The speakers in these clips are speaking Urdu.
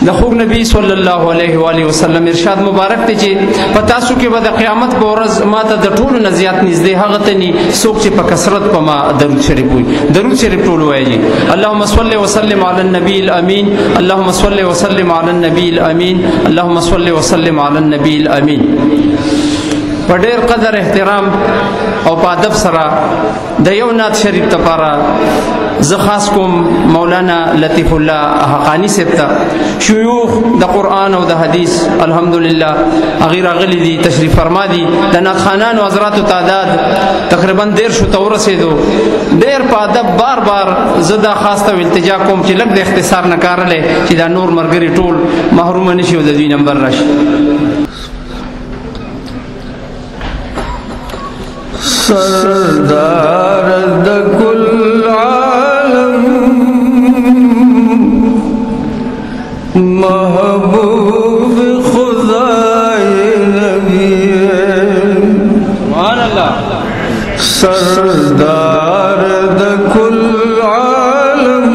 د خوږ نبی صلی الله علیه و آله وسلم ارشاد مبارک دی چې په تاسو کې به د قیامت په ورځ ماته د ټولو نه زیات نږدې هغه ته ني څوک چې په کثرت په ما درود شریف وایي. درود شریف ټول وایي. اللهم صل وسلم علی النبی الامین، اللهم صل وسلم علی النبی الامین، اللهم صل وسلم علی النبی الامین. په ډېر قدر احترام او په ادب سره د یو نعت شریف لپاره زه خاص کوم مولانا لطیف الله حقانی صاحب ته. شیوخ د قرآن او د حدیث الحمدلله هغې راغلي دي، تشریف فرما دي. د نعت خوانانو حضراتو تعداد تقریبا 150 ته ورسېدو. ډېر په ادب بار بار زه دا خاص ته التجا کوم چې لږ د اختصار نه کار لې چې دا نور ملګري ټول محرومه نه شي او د دوی نمبر راشي. سردار د کل عالم محبوب خدائے نبی سبحان اللہ. سردار د کل عالم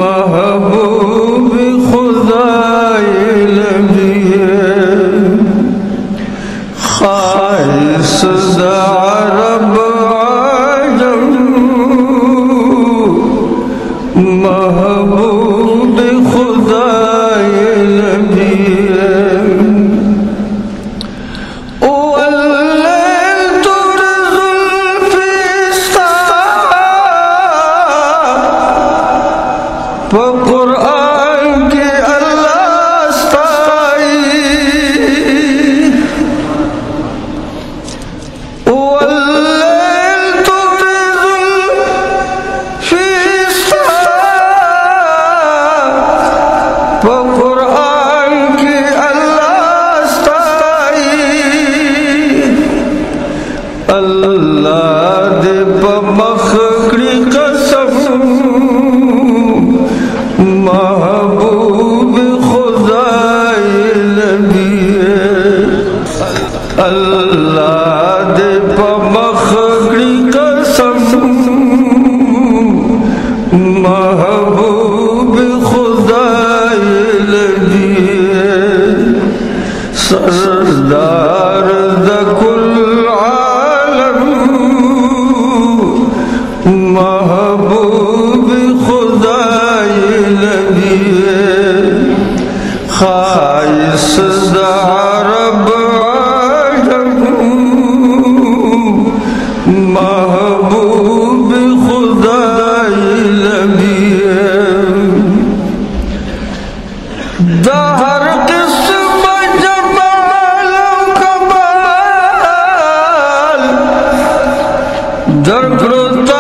محبوب خدائے نبی خالص عرب عجم محبوب خدائے نبی واللیل ترز الفستا قرآن کے اللہ دے بمخکڑی قسم محبوب خدائے نبی اللہ دے بمخکڑی قسم محبوب خدائے نبی سردار دا کل محبوب خدائے نبی خالص عرب عجم محبوب خدائے نبی دا ہر قسم جمال و کمال در کرتا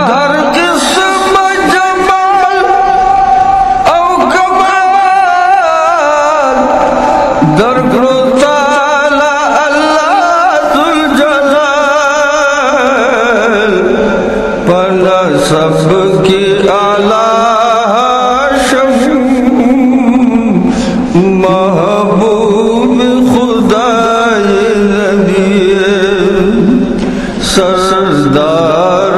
ہر قسم جمال او کمال در کرو تعالی اللہ ذوالجلال پنا سب کی اعلیٰ ہاشم محبوب خدائے نبی سردار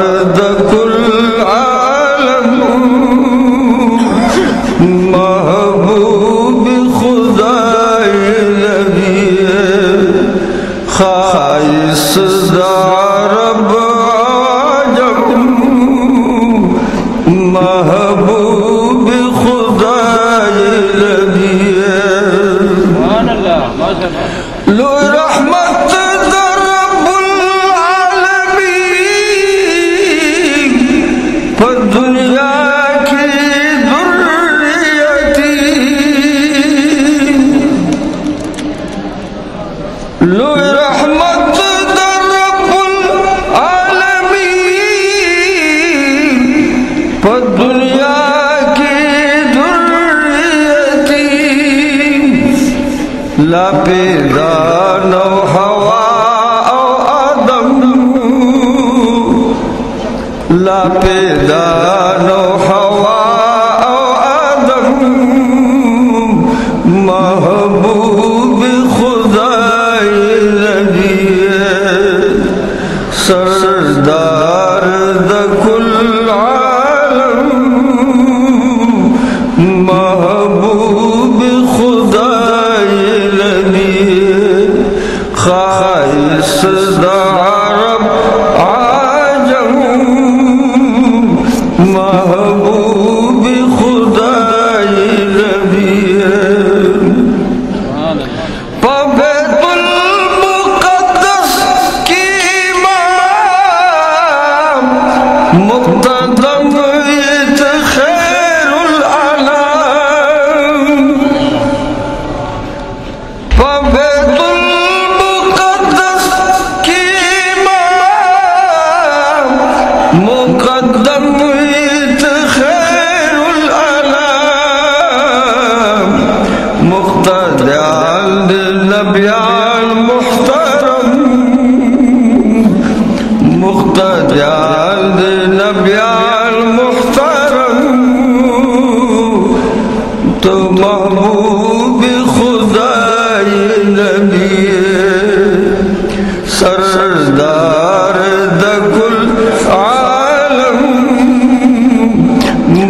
محبوب خدائے نبی خالص عرب عجم محبوب خدائے نبی سبحان اللہ. لو رحمت رب العالمین پر دنیا لو رحمت در رب العالمین پر دنیا کی ذریتی لا پیدا نو ہوا او آدم لا پیدا نو ہوا او آدم محبوب خدائے نبی سردار دا کل عالم محبوب خدای نبی خائص دا عرب عجم محبوب خدای نبی تو محبوب خدای نبی سردار دا کل عالم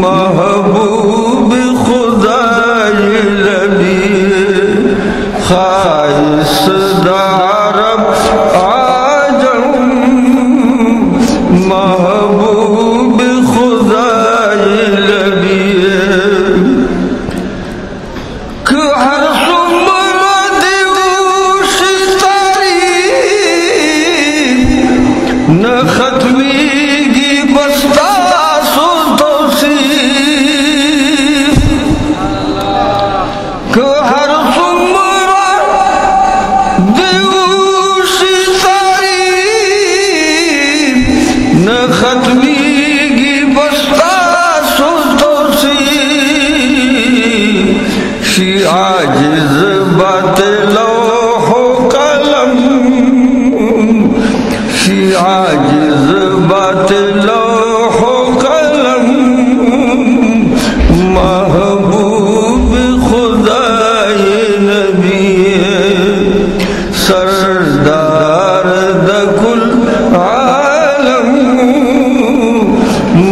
محبوب خدای نبی خائص دا عرب عجم محبوب خدای نبی نہ ختمی گی بستا سو توصیف کہ ہر سمرہ دیوشی تعریف نہ ختمی گی بستا سو توصیف شی عاجز بات لوح و قلم شی عاجز بات لوح و قلم محبوب خدای نبی سردار دا کل عالم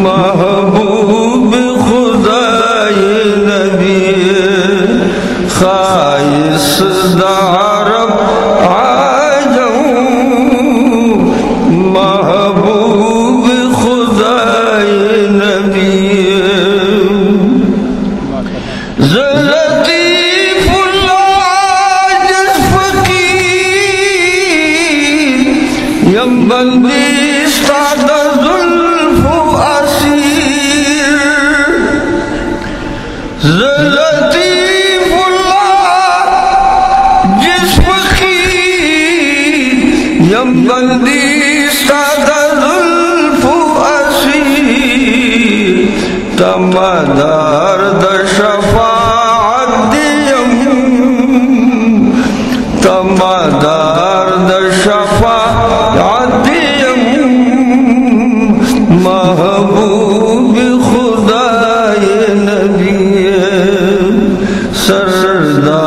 محبوب خدای نبی خائص دا عرب محبوب خدای نبی لطیف العاجز فقیر یم بندی استاد زلف و اسیر لطیف العاجز فقیر یم بندی تمدار دا شفاعت دیم تمدار دا شفاعت دیم محبوب خدای نبی سردار